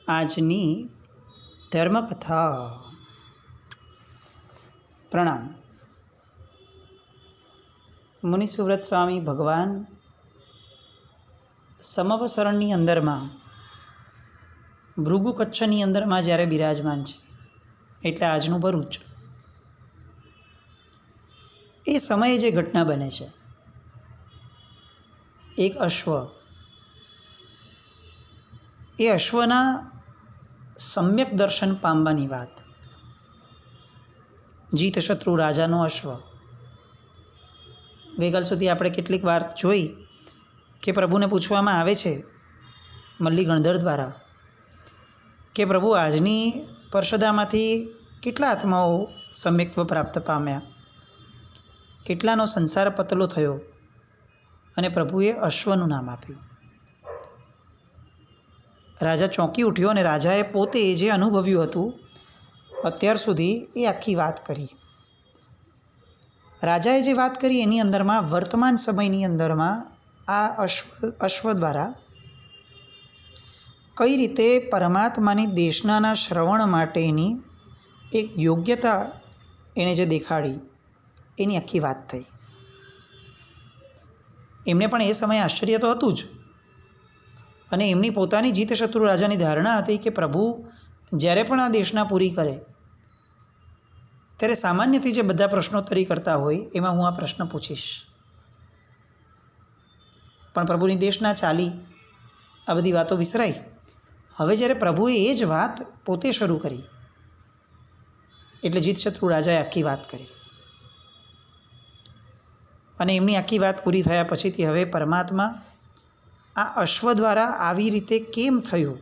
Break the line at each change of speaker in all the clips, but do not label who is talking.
આજની ધર્મકથા. પ્રણામ. મુનિ સુવ્રત સ્વામી ભગવાન સમવસરણની અંદરમાં ભૃગુ કચ્છની અંદરમાં જ્યારે બિરાજમાન છે, એટલે આજનું ભરૂચ, એ સમયે જે ઘટના બને છે, એક અશ્વ, એ અશ્વના સમ્યક દર્શન પામવાની વાત. જીતશત્રુ રાજાનો અશ્વ. ગઈકાલ સુધી આપણે કેટલીક વાર જોઈ કે પ્રભુને પૂછવામાં આવે છે મલ્લી ગણધર દ્વારા કે પ્રભુ, આજની પરષદામાંથી કેટલા આત્માઓ સમ્યક્ત્વ પ્રાપ્ત પામ્યા, કેટલાનો સંસાર પતલો થયો, અને પ્રભુએ અશ્વનું નામ આપ્યું. રાજા ચોંકી ઉઠ્યો અને રાજાએ પોતે જે અનુભવ્યું હતું અત્યાર સુધી એ આખી વાત કરી. રાજાએ જે વાત કરી એની અંદરમાં વર્તમાન સમયની અંદરમાં આ અશ્વ દ્વારા કઈ રીતે પરમાત્માની દેશનાના શ્રવણ માટેની એક યોગ્યતા એણે જે દેખાડી, એની આખી વાત થઈ. એમને પણ એ સમયે આશ્ચર્ય તો હતું જ, અને એમની પોતાની જીતશત્રુ રાજાની ધારણા હતી કે પ્રભુ જ્યારે પણ આ દેશના પૂરી કરે ત્યારે સામાન્યથી જે બધા પ્રશ્નોત્તરી કરતા હોય એમાં હું આ પ્રશ્ન પૂછીશ. પણ પ્રભુની દેશના ચાલી આ બધી વાતો વિસરાઈ. હવે જ્યારે પ્રભુએ એ જ વાત પોતે શરૂ કરી એટલે જીતશત્રુ રાજાએ આખી વાત કરી. અને એમની આખી વાત પૂરી થયા પછીથી હવે પરમાત્મા આ અશ્વ દ્વારા આવી રીતે કેમ થયું,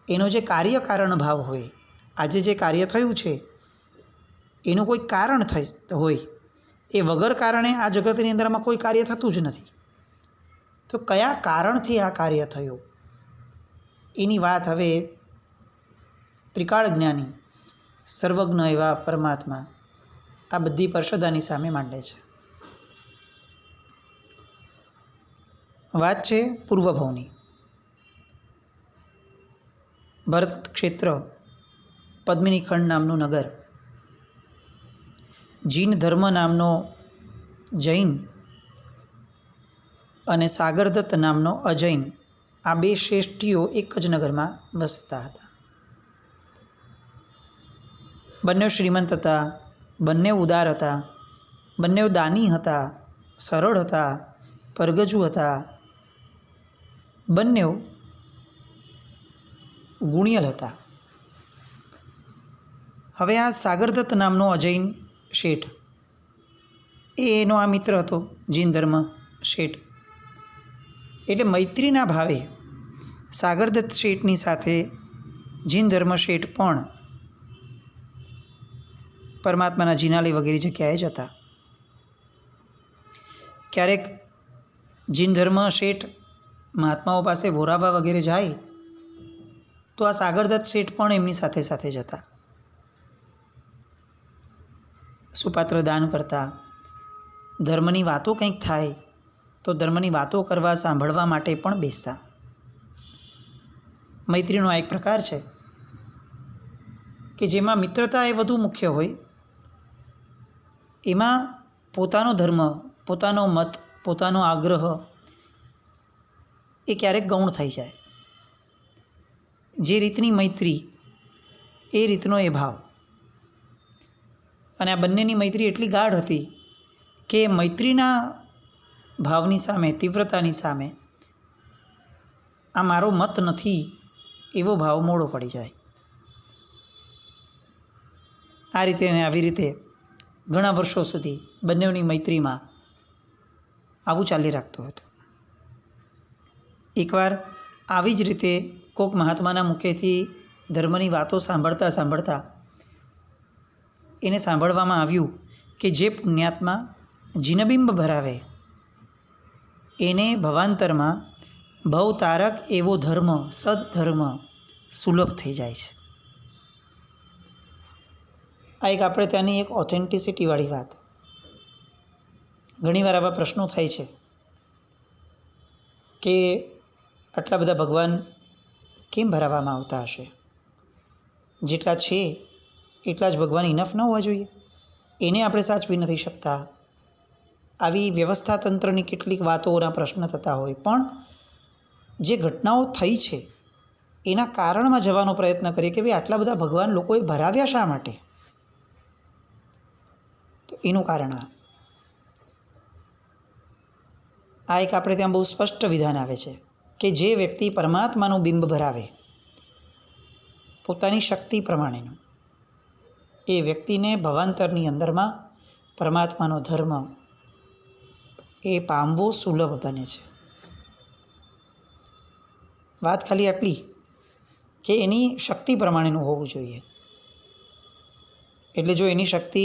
એનો જે કાર્યકારણ ભાવ હોય, આજે જે કાર્ય થયું છે એનું કોઈ કારણ હોય, એ વગર કારણે આ જગતની અંદરમાં કોઈ કાર્ય થતું જ નથી. તો કયા કારણથી આ કાર્ય થયું એની વાત હવે ત્રિકાળ જ્ઞાની સર્વજ્ઞ એવા પરમાત્મા આ બધી પરષદાની સામે માંડે છે. વાત છે પૂર્વભવની. ભરત ક્ષેત્ર, પદ્મિની ખંડ નામનું નગર, જીન ધર્મ નામનો જૈન અને સાગરદત્ત નામનો અજૈન, આ બે શ્રેષ્ઠીઓ એક જ નગરમાં વસતા હતા. બંને શ્રીમંત હતા, બંને ઉદાર હતા, બંને દાની હતા, સરળ હતા, પરગજુ હતા, બંને ગુણિયલ હતા. હવે આ સાગરદત્ત નામનો અજૈન શેઠ, એનો આ મિત્ર હતો જીન ધર્મ શેઠ. એટલે મૈત્રીના ભાવે સાગરદત્ત શેઠની સાથે જીન ધર્મ શેઠ પણ પરમાત્માના જીનાલય વગેરે જગ્યાએ જતા. ક્યારેક જીન ધર્મ શેઠ મહાત્માઓ પાસે ભોરાવા વગેરે જાય તો આ સાગરદત્ત શેઠ પણ એમની સાથે સાથે જતા. સુપાત્ર દાન કરતા, ધર્મની વાતો કંઈક થાય તો ધર્મની વાતો કરવા, સાંભળવા માટે પણ બેસતા. મૈત્રીનો આ એક પ્રકાર છે કે જેમાં મિત્રતા એ વધુ મુખ્ય હોય. એમાં પોતાનો ધર્મ, પોતાનો મત, પોતાનો આગ્રહ એ ક્યારેક ગૌણ થઈ જાય. જે રીતની મૈત્રી એ રીતનો એ ભાવ. અને આ બંનેની મૈત્રી એટલી ગાઢ હતી કે મૈત્રીના ભાવની સામે, તીવ્રતાની સામે આ મારો મત નથી એવો ભાવ મોડો પડી જાય. આ રીતે અને આવી રીતે ઘણા વર્ષો સુધી બંનેની મૈત્રીમાં આવું ચાલી રાખતું હતું. એકવાર આવી જ રીતે કોક મહાત્માના મુખેથી ધર્મની વાતો સાંભળતા સાંભળતા એને સાંભળવામાં આવ્યું કે જે પુણ્યાત્મા જીનબિંબ ભરાવે એને ભવાંતરમાં ભવતારક એવો ધર્મ, સદધર્મ સુલભ થઈ જાય છે. આ એક આપણે ત્યાંની એક ઓથેન્ટિસિટીવાળી વાત. ઘણીવાર આવા પ્રશ્નો થાય છે કે આટલા બધા ભગવાન કેમ ભરાવવામાં આવતા હશે? જેટલા છે એટલા જ ભગવાન ઇનફ ન હોવા જોઈએ? એને આપણે સાચવી નથી શકતા? આવી વ્યવસ્થા તંત્રની કેટલીક વાતોના પ્રશ્ન થતા હોય, પણ જે ઘટનાઓ થઈ છે એના કારણમાં જવાનો પ્રયત્ન કરીએ કે ભાઈ આટલા બધા ભગવાન લોકોએ ભરાવ્યા શા માટે? તો એનું કારણ આ એક આપણે ત્યાં બહુ સ્પષ્ટ વિધાન આવે છે કે જે વ્યક્તિ પરમાત્માનું બિંબ ભરાવે પોતાની શક્તિ પ્રમાણેનું, એ વ્યક્તિને ભવાંતરની અંદરમાં પરમાત્માનો ધર્મ એ પામવો સુલભ બને છે. વાત ખાલી આટલી કે એની શક્તિ પ્રમાણેનું હોવું જોઈએ. એટલે જો એની શક્તિ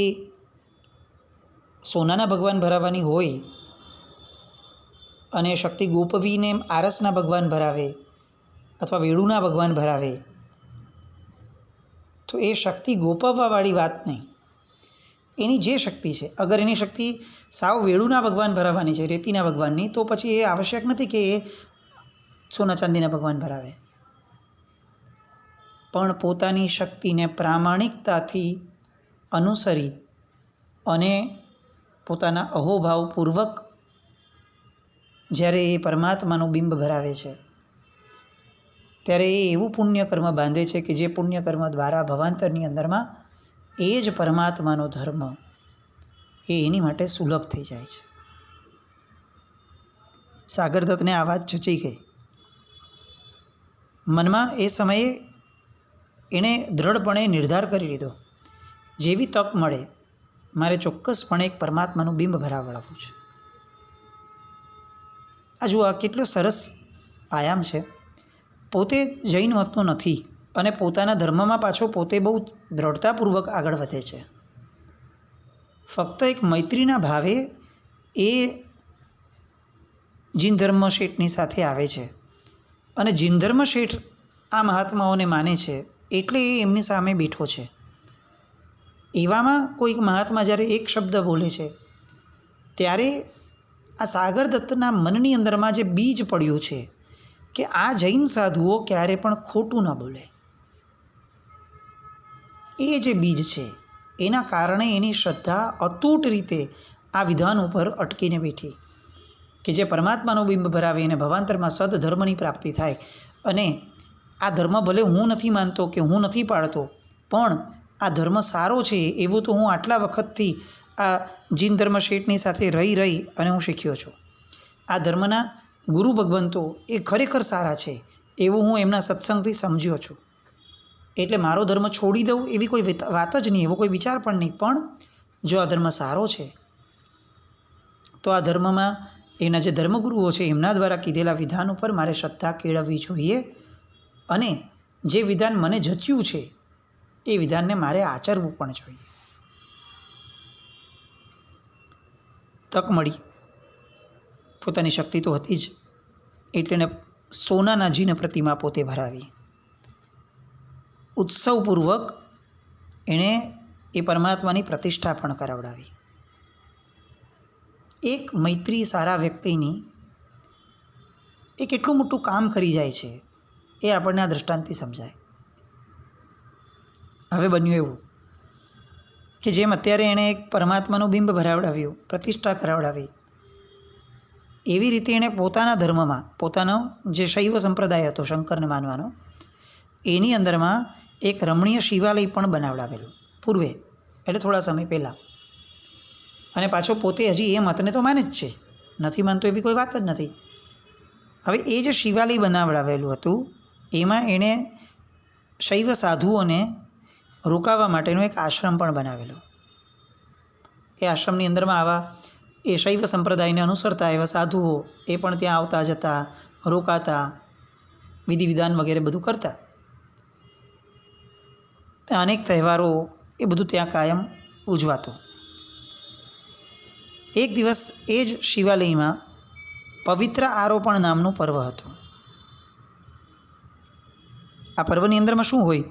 સોનાના ભગવાન ભરાવવાની હોય અને શક્તિ ગોપવીને આરસના ભગવાન ભરાવે અથવા વેણુના ભગવાન ભરાવે, તો એ શક્તિ ગોપવવાવાળી વાત નહીં. એની જે શક્તિ છે, અગર એની શક્તિ સાવ વેણુના ભગવાન ભરાવવાની છે, રેતીના ભગવાનની, તો પછી એ આવશ્યક નથી કે એ સોના ચાંદીના ભગવાન ભરાવે. પણ પોતાની શક્તિને પ્રામાણિકતાથી અનુસરી અને પોતાના અહોભાવપૂર્વક જ્યારે એ પરમાત્માનું બિંબ ભરાવે છે ત્યારે એ એવું પુણ્યકર્મ બાંધે છે કે જે પુણ્યકર્મ દ્વારા ભવાંતરની અંદરમાં એ જ પરમાત્માનો ધર્મ એ એની માટે સુલભ થઈ જાય છે. સાગરદત્તને આ વાત જચી ગઈ. મનમાં એ સમયે એણે દૃઢપણે નિર્ધાર કરી લીધો, જેવી તક મળે મારે ચોક્કસપણે એક પરમાત્માનું બિંબ ભરાવડાવવું છે. આ જુઓ, આ કેટલો સરસ આયામ છે. પોતે જૈન મતનો નથી અને પોતાના ધર્મમાં પાછો પોતે બહુ દ્રઢતાપૂર્વક આગળ વધે છે. ફક્ત એક મૈત્રીના ભાવે એ જીન ધર્મ શેઠની સાથે આવે છે અને જીન ધર્મ શેઠ આ મહાત્માઓને માને છે એટલે એ એમની સામે બેઠો છે. એવામાં કોઈક મહાત્મા જ્યારે એક શબ્દ બોલે છે ત્યારે આ સાગરદત્તના મનની અંદરમાં જે બીજ પડ્યું છે કે આ જૈન સાધુઓ ક્યારે પણ ખોટું ન બોલે, એ જે બીજ છે એના કારણે એની શ્રદ્ધા અતૂટ રીતે આ વિધાન ઉપર અટકીને બેઠી કે જે પરમાત્માનું બિંબ ભરાવે અને ભવાંતરમાં સદધર્મની પ્રાપ્તિ થાય. અને આ ધર્મ ભલે હું નથી માનતો કે હું નથી પાળતો, પણ આ ધર્મ સારો છે એવું તો હું આટલા વખતથી આ જીન ધર્મ શેઠની સાથે રહી અને હું શીખ્યો છું. આ ધર્મના ગુરુ ભગવંતો એ ખરેખર સારા છે એવું હું એમના સત્સંગથી સમજ્યો છું. એટલે મારો ધર્મ છોડી દઉં એવી કોઈ વાત જ નહીં, એવો કોઈ વિચાર પણ નહીં. પણ જો આ ધર્મ સારો છે તો આ ધર્મમાં એના જે ધર્મગુરુઓ છે એમના દ્વારા કીધેલા વિધાન ઉપર મારે શ્રદ્ધા કેળવવી જોઈએ અને જે વિધાન મને જચ્યું છે એ વિધાનને મારે આચરવું પણ જોઈએ. તક મળી, પોતાની શક્તિ તો હતી જ, એટલે એને સોનાના જીન પ્રતિમા પોતે ભરાવી. ઉત્સવપૂર્વક એણે એ પરમાત્માની પ્રતિષ્ઠા પણ કરાવડાવી. એક મૈત્રી સારા વ્યક્તિની એ કેટલું મોટું કામ કરી જાય છે એ આપણને આ દૃષ્ટાંતથી સમજાય. હવે બન્યું એવું કે જેમ અત્યારે એણે એક પરમાત્માનું બિંબ ભરાવડાવ્યું, પ્રતિષ્ઠા કરાવડાવી, એવી રીતે એણે પોતાના ધર્મમાં પોતાનો જે શૈવ સંપ્રદાય હતો શંકરને માનવાનો, એની અંદરમાં એક રમણીય શિવાલય પણ બનાવડાવેલું પૂર્વે, એટલે થોડા સમય પહેલાં. અને પાછો પોતે હજી એ મતને તો માને જ છે, નથી માનતો એવી કોઈ વાત જ નથી. હવે એ જે શિવાલય બનાવડાવેલું હતું એમાં એણે શૈવ સાધુઓને રોકાવા માટેનો એક આશ્રમ પણ બનાવેલો. એ આશ્રમની અંદરમાં આવા એ શૈવ સંપ્રદાયને અનુસરતા એવા સાધુઓ એ પણ ત્યાં આવતા જતા, રોકાતા, વિધિ વિધાન વગેરે બધું કરતા. ત્યાં અનેક તહેવારો એ બધું ત્યાં કાયમ ઉજવાતું. એક દિવસ એ જ શિવાલયમાં પવિત્ર આરોપણ નામનું પર્વ હતું. આ પર્વની અંદરમાં શું હોય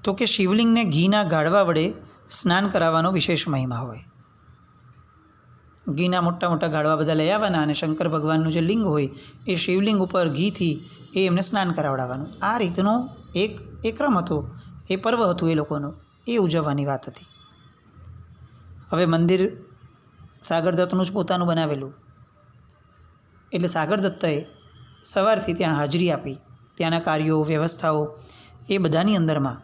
તો કે શિવલિંગને ઘીના ગાળવા વડે સ્નાન કરાવવાનો વિશેષ મહિમા હોય. ઘીના મોટા મોટા ગાળવા બધા લઈ આવવાના અને શંકર ભગવાનનું જે લિંગ હોય એ શિવલિંગ ઉપર ઘીથી એ એમને સ્નાન કરાવડાવવાનું. આ રીતનો એક ક્રમ હતો, એ પર્વ હતું એ લોકોનું, એ ઉજવવાની વાત હતી. હવે મંદિર સાગરદત્તનું જ પોતાનું બનાવેલું, એટલે સાગરદત્તએ સવારથી ત્યાં હાજરી આપી. ત્યાંના કાર્યો, વ્યવસ્થાઓ એ બધાની અંદરમાં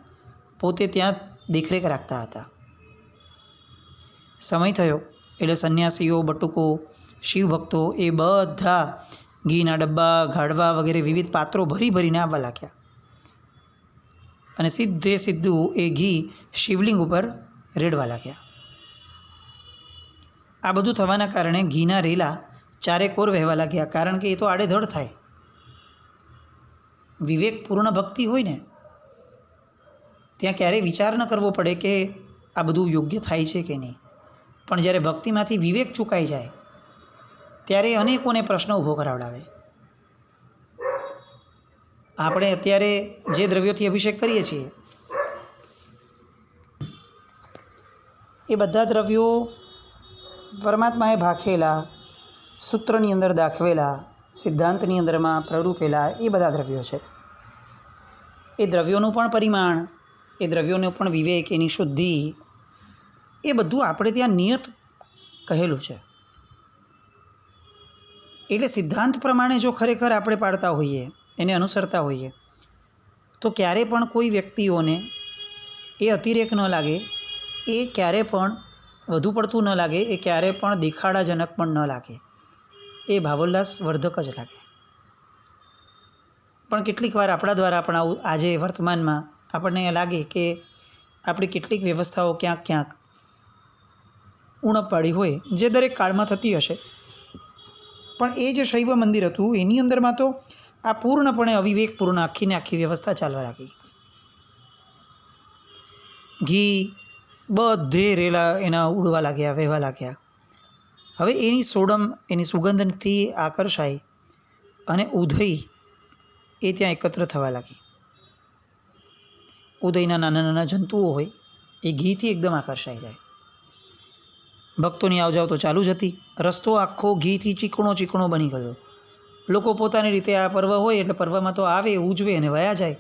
પોતે ત્યાં દેખરેખ રાખતા હતા. સમય થયો એટલે સંન્યાસીઓ, બટુકો, શિવભક્તો એ બધા ઘીના ડબ્બા, ગાડવા વગેરે વિવિધ પાત્રો ભરી ભરીને આવવા લાગ્યા અને સીધું એ ઘી શિવલિંગ ઉપર રેડવા લાગ્યા. આ બધું થવાના કારણે ઘીના રેલા ચારેકોર વહેવા લાગ્યા, કારણ કે એ તો આડેધડ થાય. વિવેકપૂર્ણ ભક્તિ હોય ને ત્યાં ક્યારેય વિચાર ન કરવો પડે કે આ બધું યોગ્ય થાય છે કે નહીં. પણ જ્યારે ભક્તિમાંથી વિવેક ચૂકાઈ જાય ત્યારે અનેકોને પ્રશ્ન ઊભો કરાવડાવે. આપણે અત્યારે જે દ્રવ્યોથી અભિષેક કરીએ છીએ એ બધા દ્રવ્યો પરમાત્માએ ભાખેલા, સૂત્રની અંદર દાખવેલા, સિદ્ધાંતની અંદરમાં પ્રરૂપેલા એ બધા દ્રવ્યો છે. એ દ્રવ્યોનું પણ પરિમાણ, એ દ્રવ્યોનો પણ વિવેક, એની શુદ્ધિ, એ બધું આપણે ત્યાં નિયત કહેલું છે. એટલે સિદ્ધાંત પ્રમાણે જો ખરેખર આપણે પાડતા હોઈએ, એને અનુસરતા હોઈએ, તો ક્યારે પણ કોઈ વ્યક્તિઓને એ અતિરેક ન લાગે, એ ક્યારે પણ વધુ પડતું ન લાગે, એ ક્યારે પણ દેખાડાજનક પણ ન લાગે, એ ભાવોલ્લાસ વર્ધક જ લાગે. પણ કેટલીક વાર આપણા દ્વારા પણ આવું આજે વર્તમાનમાં આપણને લાગે કે આપણી કેટલીક વ્યવસ્થાઓ ક્યાંક ઉણપ પાડી હોય, જે દરેક કાળમાં થતી હશે. પણ એ જે શૈવ મંદિર હતું એની અંદરમાં તો આ પૂર્ણપણે અવિવેકપૂર્ણ આખીને આખી વ્યવસ્થા ચાલવા લાગી. ઘી બધે રેલા એના ઉડવા લાગ્યા, વહેવા લાગ્યા. હવે એની સોડમ, એની સુગંધથી આકર્ષાય અને ઉધઈ એ ત્યાં એકત્ર થવા લાગી. ઉદયના નાના નાના જંતુઓ હોય એ ઘીથી એકદમ આકર્ષાઈ જાય. ભક્તોની આવજાવ તો ચાલુ જ હતી. રસ્તો આખો ઘીથી ચીકણો બની ગયો. લોકો પોતાની રીતે આ પર્વ હોય એટલે પર્વમાં તો આવે, ઉજવે અને વયા જાય.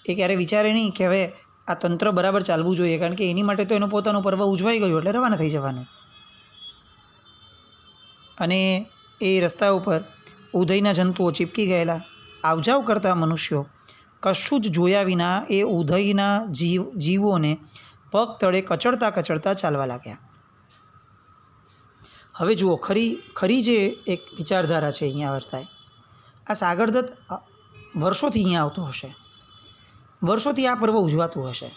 એ ક્યારે વિચારે નહીં કે હવે આ તંત્ર બરાબર ચાલવું જોઈએ, કારણ કે એની માટે તો એનું પોતાનું પર્વ ઉજવાઈ ગયું એટલે રવાના થઈ જવાનું. અને એ રસ્તા ઉપર ઉદયના જંતુઓ ચીપકી ગયેલા. આવજાવ કરતા મનુષ્યો કશું જ જોયા વિના એ ઉદયના જીવોને પગ તળે કચડતા ચાલવા લાગ્યા. હવે જુઓ, ખરી જે એક વિચારધારા છે અહીંયા વર્તાય. આ સાગરદત્ત વર્ષોથી અહીંયા આવતો હશે, વર્ષોથી આ પર્વ ઉજવાતું હશે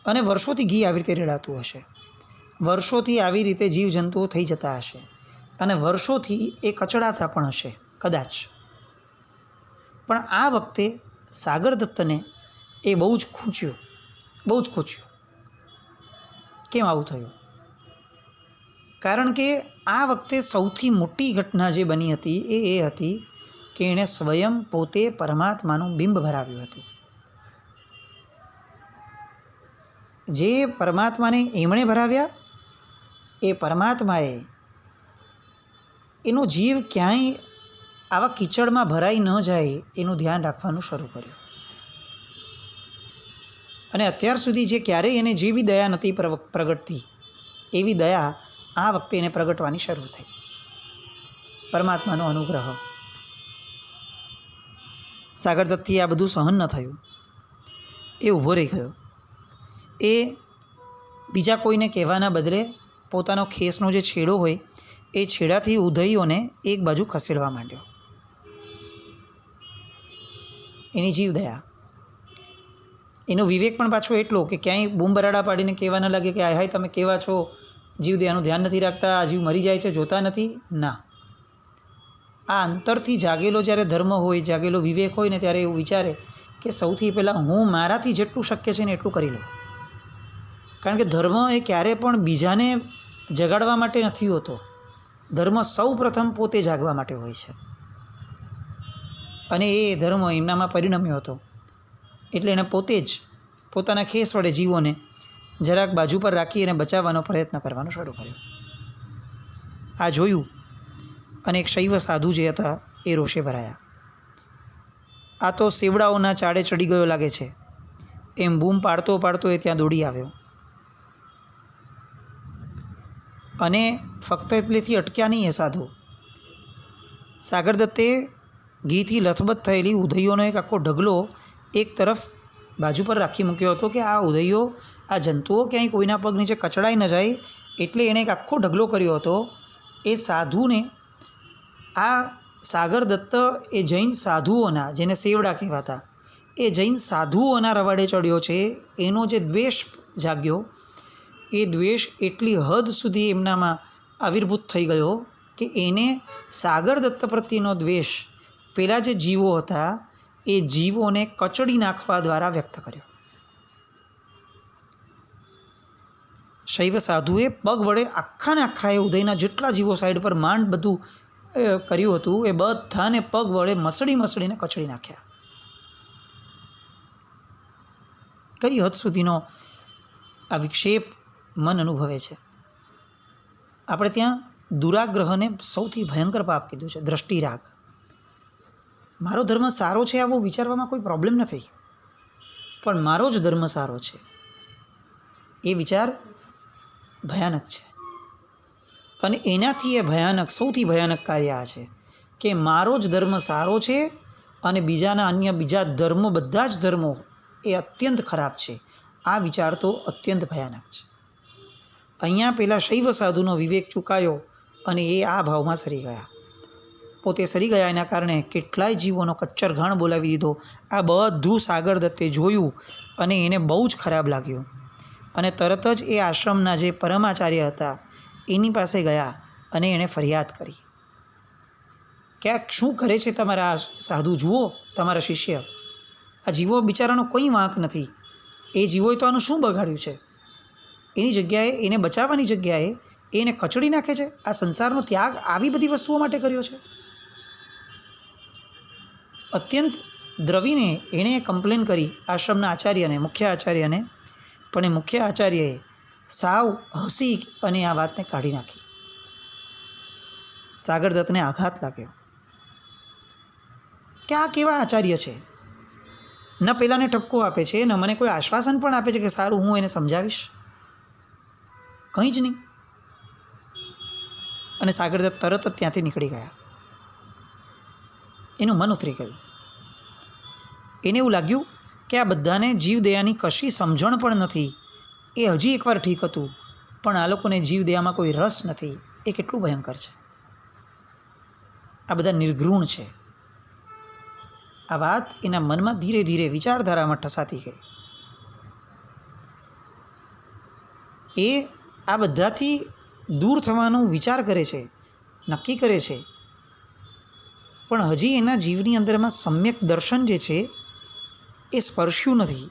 અને વર્ષોથી ઘી આવી રીતે રેડાતું હશે, વર્ષોથી આવી રીતે જીવજંતુઓ થઈ જતા હશે અને વર્ષોથી એ કચડાતા પણ હશે કદાચ. પણ આ વખતે સાગરદત્તને એ બહુ જ ખૂંચ્યું. કેમ આવું થયું? કારણ કે આ વખતે સૌથી મોટી ઘટના જે બની હતી એ હતી કે એણે સ્વયં પોતે પરમાત્માનું બિંબ ભરાવ્યું હતું. જે પરમાત્માને એમણે ભરાવ્યા, એ પરમાત્માએ એનો જીવ ક્યાંય આવા કીચડમાં ભરાઈ ન જાય એનું ધ્યાન રાખવાનું શરૂ કર્યું. અને અત્યાર સુધી જે ક્યારેય એને જેવી દયા નથી પ્રગટતી, એવી દયા આ વખતે એને પ્રગટવાની શરૂ થઈ. પરમાત્માનો અનુગ્રહ. સાગરદત્તથી આ બધું સહન ન થયું. એ ઊભો રહી ગયો. એ બીજા કોઈને કહેવાના બદલે પોતાનો ખેસનો જે છેડો હોય એ છેડાથી ઉધઈઓને એક બાજુ ખસેડવા માંડ્યો. એની જીવદયા, એનો વિવેક પણ પાછો એટલો કે ક્યાંય બૂમબરાડા પાડીને કહેવા ન લાગે કે હાય તમે કેવા છો, જીવદયાનું ધ્યાન નથી રાખતા, આ જીવ મરી જાય છે જોતા નથી. ના, આ અંતરથી જાગેલો જ્યારે ધર્મ હોય, જાગેલો વિવેક હોય ને ત્યારે એવું વિચારે કે સૌથી પહેલાં હું મારાથી જેટલું શક્ય છે ને એટલું કરી લઉં. કારણ કે ધર્મ એ ક્યારે પણ બીજાને જગાડવા માટે નથી હોતો. ધર્મ સૌ પ્રથમ પોતે જાગવા માટે હોય છે. અને એ ધર્મ એમનામાં પરિણમ્યો હતો. એટલે એણે પોતે જ પોતાના ખેસ વડે જીવોને જરાક બાજુ પર રાખી અને બચાવવાનો પ્રયત્ન કરવાનો શરૂ કર્યો. આ જોયું અને એક શૈવ સાધુ જે હતા એ રોષે ભરાયા. આ તો સેવડાઓના ચાડે ચડી ગયો લાગે છે, એમ બૂમ પાડતો પાડતો એ ત્યાં દોડી આવ્યો. અને ફક્ત એટલેથી અટક્યા નહીં એ સાધુ. સાગરદત્તે ઘીથી લથબથ થયેલી ઉધઈઓનો એક આખો ઢગલો એક તરફ બાજુ પર રાખી મૂક્યો હતો કે આ ઉધઈઓ, આ જંતુઓ ક્યાંય કોઈના પગ નીચે કચડાઈ ન જાય, એટલે એણે એક આખો ઢગલો કર્યો હતો. એ સાધુને આ સાગરદત્ત એ જૈન સાધુઓના, જેને સેવડા કહેવાતા, એ જૈન સાધુઓના રવાડે ચડ્યો છે. એનો જે દ્વેષ જાગ્યો, એ દ્વેષ એટલી હદ સુધી એમનામાં આવિર્ભૂત થઈ ગયો કે એને સાગરદત્ત પ્રત્યેનો દ્વેષ પેલા જે જીવો હતા એ જીવોને કચડી નાખવા દ્વારા વ્યક્ત કર્યો. શૈવ સાધુએ પગ વડે આખાને આખા એ ઉદયના જેટલા જીવો સાઈડ પર માંડ બધું કર્યું હતું એ બધાને પગ વડે મસળીને કચડી નાખ્યા. કઈ હદ સુધીનો આ વિક્ષેપ મન અનુભવે છે. આપણે ત્યાં દુરાગ્રહને સૌથી ભયંકર પાપ કીધું છે, દ્રષ્ટિરાગ. મારો ધર્મ સારો છે આવું વિચારવામાં કોઈ પ્રોબ્લેમ નથી, પણ મારો જ ધર્મ સારો છે એ વિચાર ભયાનક છે. અને એનાથી એ ભયાનક, સૌથી ભયાનક કાર્ય આ છે કે મારો જ ધર્મ સારો છે અને બીજા ધર્મો, બધા જ ધર્મો એ અત્યંત ખરાબ છે. આ વિચાર તો અત્યંત ભયાનક છે. અહીંયા પેલા શૈવ સાધુનો વિવેક ચૂકાયો અને એ આ ભાવમાં સરી ગયા. પોતે સરી ગયા એના કારણે કેટલાય જીવોનો કચ્ચર ઘાણ બોલાવી દીધો. આ બધું સાગરદત્તે જોયું અને એને બહુ જ ખરાબ લાગ્યું. અને તરત જ એ આશ્રમના જે પરમાચાર્ય હતા એની પાસે ગયા અને એણે ફરિયાદ કરી કે આ શું કરે છે તમારા સાધુ, જુઓ તમારા શિષ્ય, આ જીવો બિચારાનો કંઈ વાંક નથી, એ જીવોએ તો આનું શું બગાડ્યું છે? એની જગ્યાએ, એને બચાવવાની જગ્યાએ એને કચડી નાખે છે. આ સંસારનો ત્યાગ આવી બધી વસ્તુઓ માટે કર્યો છે. અત્યંત દ્રવીને એણે કમ્પ્લેન કરી આશ્રમના આચાર્યને, મુખ્ય આચાર્યને, પણ એ મુખ્ય આચાર્યએ સાવ હસી અને આ વાતને કાઢી નાખી. સાગરદત્તને આઘાત લાગ્યો કે આ કેવા આચાર્ય છે, ન પેલાને ઠપકો આપે છે, ન મને કોઈ આશ્વાસન પણ આપે છે કે સારું હું એને સમજાવીશ, કંઈ જ નહીં. અને સાગરદત્ત તરત જ ત્યાંથી નીકળી ગયા. એનું મન ઉતરી ગયું. એને એવું લાગ્યું કે આ બધાને જીવદયાની કશી સમજણ પણ નથી. એ હજી એકવાર ઠીક હતું, પણ આ લોકોને જીવદયામાં કોઈ રસ નથી. એ કેટલું ભયંકર છે. આ બધા નિર્ઘૃણ છે. આ વાત એના મનમાં ધીરે ધીરે વિચારધારામાં ઠસાતી ગઈ. એ આ બધાથી દૂર થવાનો વિચાર કરે છે, નક્કી કરે છે, પણ હજી એના જીવની અંદરમાં સમ્યક દર્શન જે છે એ સ્પર્શ્યું નથી.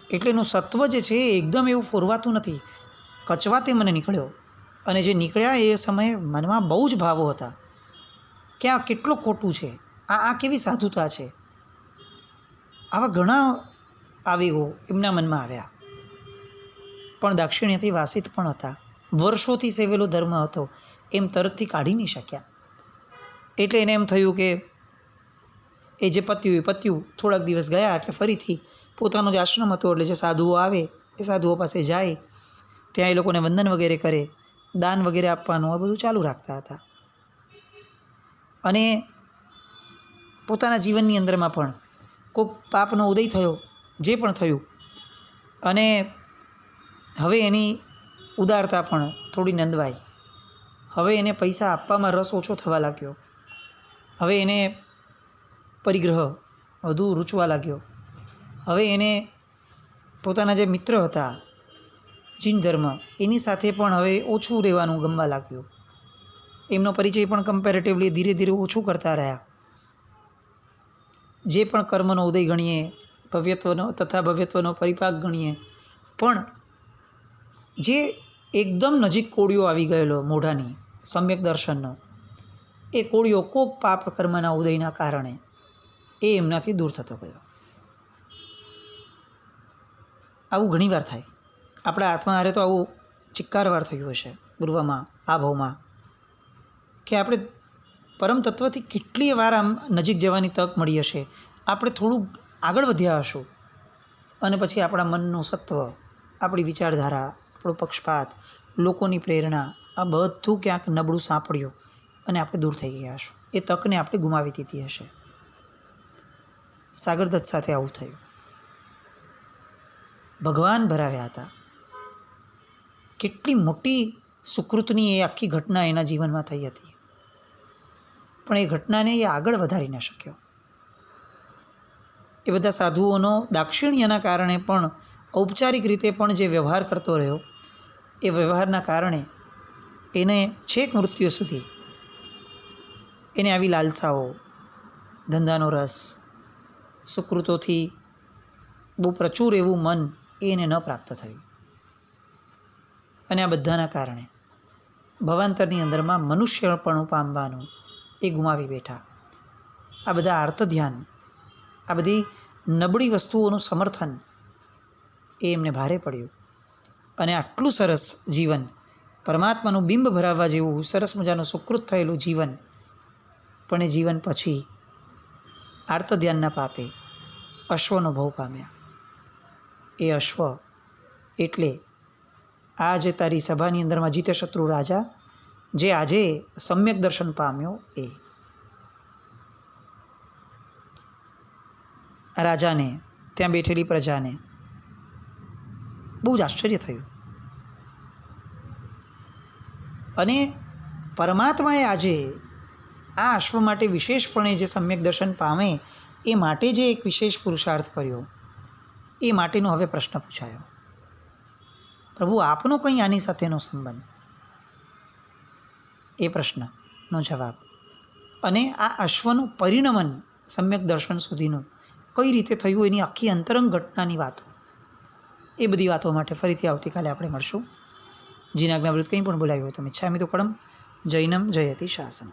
એટલે એનું સત્વ જે છે એ એકદમ એવું ફોરવાતું નથી. કચવાતે મને નીકળ્યો. અને જે નીકળ્યા એ સમયે મનમાં બહુ જ ભાવો હતા કે આ કેટલું ખોટું છે, આ કેવી સાધુતા છે. આવા ઘણા આવેગો એમના મનમાં આવ્યા, પણ દાક્ષિણ્યથી વાસિત પણ હતા. વર્ષોથી સેવેલો ધર્મ હતો એમ તરતથી કાઢી નહીં શક્યા. એટલે એને એમ થયું કે એ જે પત્યું. થોડાક દિવસ ગયા એટલે ફરીથી પોતાનો જે આશ્રમ હતો, એટલે જે સાધુઓ આવે એ સાધુઓ પાસે જાય, ત્યાં એ લોકોને વંદન વગેરે કરે, દાન વગેરે આપવાનું આ બધું ચાલુ રાખતા હતા. અને પોતાના જીવનની અંદરમાં પણ કોઈક પાપનો ઉદય થયો, જે પણ થયું, અને હવે એની ઉદારતા પણ થોડી નંદવાઈ. હવે એને પૈસા આપવામાં રસ ઓછો થવા લાગ્યો. હવે એને પરિગ્રહ વધુ રૂચવા લાગ્યો. હવે એને પોતાના જે મિત્ર હતા જીન ધર્મ, એની સાથે પણ હવે ઓછું રહેવાનું ગમવા લાગ્યું. એમનો પરિચય પણ કમ્પેરેટિવલી ધીરે ધીરે ઓછું કરતા રહ્યા. જે પણ કર્મનો ઉદય ગણીએ, ભવ્યત્વનો પરિપાક ગણીએ, પણ જે એકદમ નજીક કોળિયો આવી ગયેલો મોઢાની સમ્યક દર્શનનો, એ કોળિયો કોક પાપ કર્મના ઉદયના કારણે એ એમનાથી દૂર થતો ગયો. આવું ઘણીવાર થાય. આપણા આત્મા હારે તો આવું ચિક્કારવાર થયું હશે પૂર્વમાં, આ ભાવમાં, કે આપણે પરમ તત્વથી કેટલીય વાર આમ નજીક જવાની તક મળી હશે, આપણે થોડું આગળ વધ્યા હશું અને પછી આપણા મનનું સત્વ, આપણી વિચારધારા, આપણો પક્ષપાત, લોકોની પ્રેરણા, આ બધું ક્યાંક નબળું સાંપડ્યું અને આપણે દૂર થઈ ગયા હશું. એ તકને આપણે ગુમાવી દીધી હશે. સાગરદત્ત સાથે આવું થયું. ભગવાન ભરાવ્યા હતા. કેટલી મોટી સુકૃતની એ આખી ઘટના એના જીવનમાં થઈ હતી, પણ એ ઘટનાને એ આગળ વધારી ન શક્યો. એ બધા સાધુઓનો દાક્ષિણ્યના કારણે પણ, ઔપચારિક રીતે પણ જે વ્યવહાર કરતો રહ્યો, એ વ્યવહારના કારણે એને છેક મૃત્યુ સુધી એને આવી લાલસાઓ, ધંધાનો રસ, સુકૃતોથી બહુ પ્રચુર એવું મન એને ન પ્રાપ્ત થયું. અને આ બધાના કારણે ભવાંતરની અંદરમાં મનુષ્યપણું પામવાનું એ ગુમાવી બેઠા. આ બધા આર્ત ધ્યાન, આ બધી નબળી વસ્તુઓનું સમર્થન એ એમને ભારે પડ્યું. અને આટલું સરસ જીવન, પરમાત્માનું બિંબ ભરાવવા જેવું સરસ મજાનું સુકૃત થયેલું જીવન, પણ એ જીવન પછી આર્ત ધ્યાનના પાપે અશ્વનો ભવ પામ્યા. એ અશ્વ એટલે આ જે તારી સભાની અંદરમાં જીતશત્રુ રાજા, જે આજે સમ્યક દર્શન પામ્યો, એ રાજાને, ત્યાં બેઠેલી પ્રજાને બહુ જ આશ્ચર્ય થયું. અને પરમાત્માએ આજે આ અશ્વ માટે વિશેષપણે જે સમ્યક દર્શન પામે એ માટે જે એક વિશેષ પુરુષાર્થ કર્યો, એ માટેનો હવે પ્રશ્ન પૂછાયો. પ્રભુ, આપનો કંઈ આની સાથેનો સંબંધ? એ પ્રશ્નનો જવાબ અને આ અશ્વનું પરિણમન સમ્યક દર્શન સુધીનું કઈ રીતે થયું, એની આખી અંતરંગ ઘટનાની વાતો, એ બધી વાતો માટે ફરીથી આવતીકાલે આપણે મળશું. જીનાજ્ઞાવૃત્ત કંઈ પણ બોલાવ્યું હોય તો મિચ્છામિ દુક્કડમ. જૈનમ જયતિ શાસનમ.